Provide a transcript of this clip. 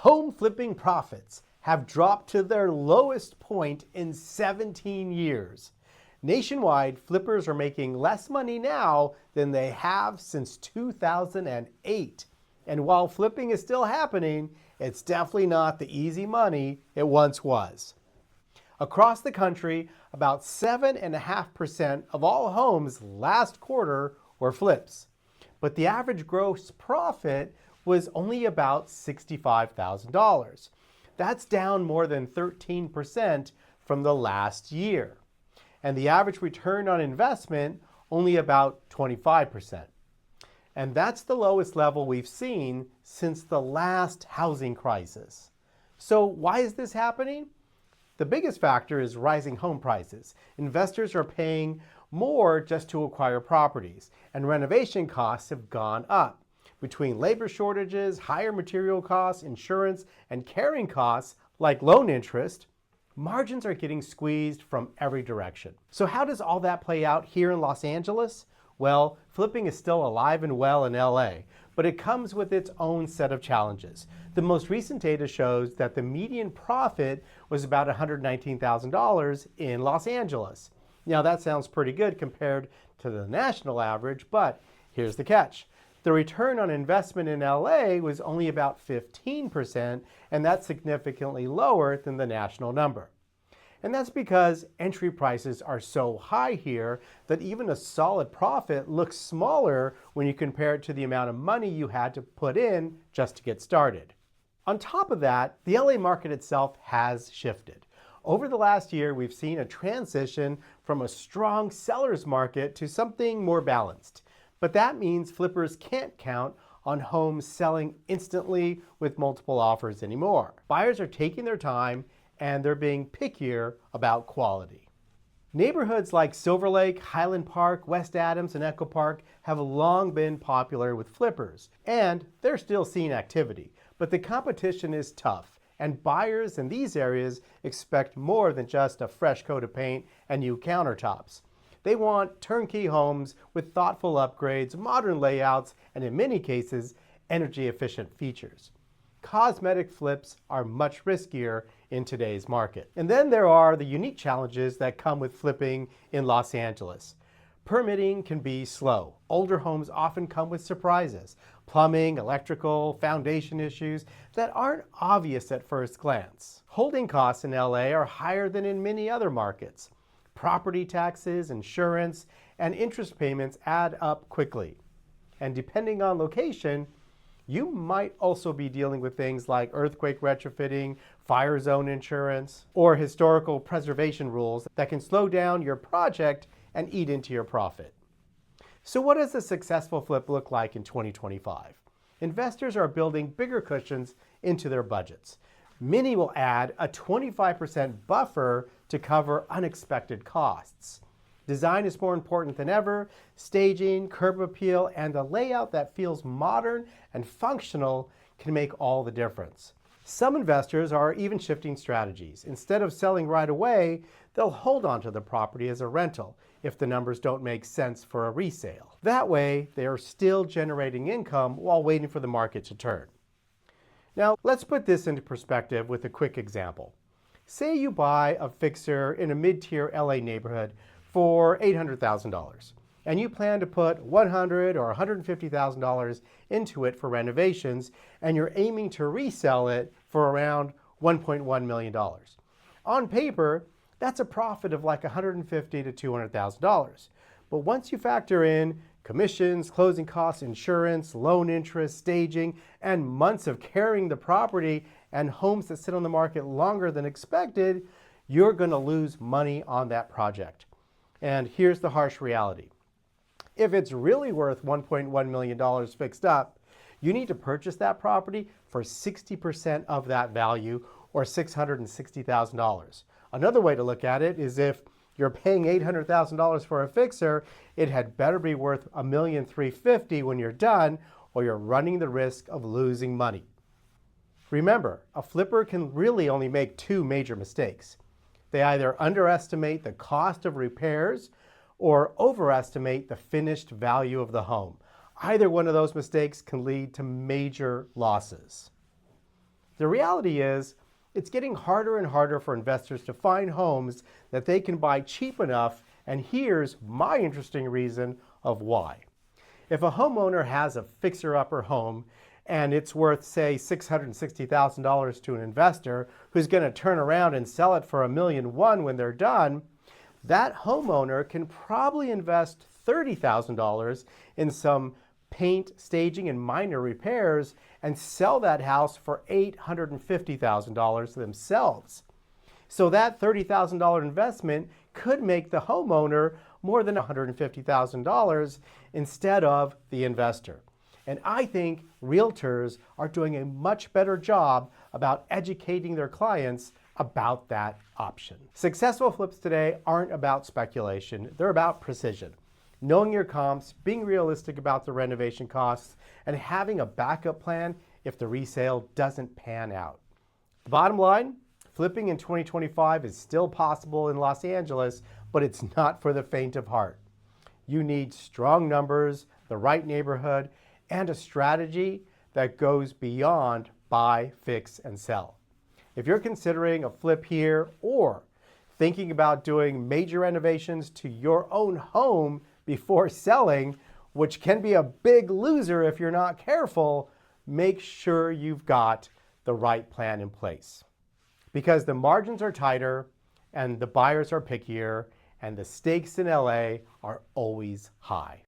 Home flipping profits have dropped to their lowest point in 17 years. Nationwide, flippers are making less money now than they have since 2008. And while flipping is still happening, it's definitely not the easy money it once was. Across the country, about 7.5% of all homes last quarter were flips. But the average gross profit was only about $65,000. That's down more than 13% from the last year. And the average return on investment only about 25%. And that's the lowest level we've seen since the last housing crisis. So why is this happening? The biggest factor is rising home prices. Investors are paying more just to acquire properties, and renovation costs have gone up. Between labor shortages, higher material costs, insurance, and carrying costs like loan interest, margins are getting squeezed from every direction. So how does all that play out here in Los Angeles? Well, flipping is still alive and well in LA, but it comes with its own set of challenges. The most recent data shows that the median profit was about $119,000 in Los Angeles. Now that sounds pretty good compared to the national average, but here's the catch. The return on investment in LA was only about 15%, and that's significantly lower than the national number. And that's because entry prices are so high here that even a solid profit looks smaller when you compare it to the amount of money you had to put in just to get started. On top of that, the LA market itself has shifted. Over the last year, we've seen a transition from a strong seller's market to something more balanced. But that means flippers can't count on homes selling instantly with multiple offers anymore. Buyers are taking their time and they're being pickier about quality. Neighborhoods like Silver Lake, Highland Park, West Adams, and Echo Park have long been popular with flippers, and they're still seeing activity. But the competition is tough, and buyers in these areas expect more than just a fresh coat of paint and new countertops. They want turnkey homes with thoughtful upgrades, modern layouts, and in many cases, energy-efficient features. Cosmetic flips are much riskier in today's market. And then there are the unique challenges that come with flipping in Los Angeles. Permitting can be slow. Older homes often come with surprises, plumbing, electrical, foundation issues that aren't obvious at first glance. Holding costs in LA are higher than in many other markets. Property taxes, insurance, and interest payments add up quickly. And depending on location, you might also be dealing with things like earthquake retrofitting, fire zone insurance, or historical preservation rules that can slow down your project and eat into your profit. So what does a successful flip look like in 2025? Investors are building bigger cushions into their budgets. Many will add a 25% buffer to cover unexpected costs. Design is more important than ever. Staging, curb appeal, and a layout that feels modern and functional can make all the difference. Some investors are even shifting strategies. Instead of selling right away, they'll hold on to the property as a rental if the numbers don't make sense for a resale. That way, they are still generating income while waiting for the market to turn. Now, let's put this into perspective with a quick example. Say you buy a fixer in a mid-tier LA neighborhood for $800,000, and you plan to put $100,000 or $150,000 into it for renovations, and you're aiming to resell it for around $1.1 million. On paper, that's a profit of like $150,000 to $200,000. But once you factor in commissions, closing costs, insurance, loan interest, staging, and months of carrying the property and homes that sit on the market longer than expected, you're going to lose money on that project. And here's the harsh reality. If it's really worth $1.1 million fixed up, you need to purchase that property for 60% of that value, or $660,000. Another way to look at it is if you're paying $800,000 for a fixer, it had better be worth $1,350,000 when you're done, or you're running the risk of losing money. Remember, a flipper can really only make two major mistakes. They either underestimate the cost of repairs or overestimate the finished value of the home. Either one of those mistakes can lead to major losses. The reality is, it's getting harder and harder for investors to find homes that they can buy cheap enough, and here's my interesting reason of why. If a homeowner has a fixer-upper home and it's worth, say, $660,000 to an investor who's going to turn around and sell it for $1.1 million when they're done, that homeowner can probably invest $30,000 in some paint, staging, and minor repairs and sell that house for $850,000 themselves. So that $30,000 investment could make the homeowner more than $150,000 instead of the investor. And I think realtors are doing a much better job about educating their clients about that option. Successful flips today aren't about speculation, they're about precision. Knowing your comps, being realistic about the renovation costs, and having a backup plan if the resale doesn't pan out. The bottom line, flipping in 2025 is still possible in Los Angeles, but it's not for the faint of heart. You need strong numbers, the right neighborhood, and a strategy that goes beyond buy, fix, and sell. If you're considering a flip here or thinking about doing major renovations to your own home before selling, which can be a big loser if you're not careful, make sure you've got the right plan in place. Because the margins are tighter and the buyers are pickier and the stakes in LA are always high.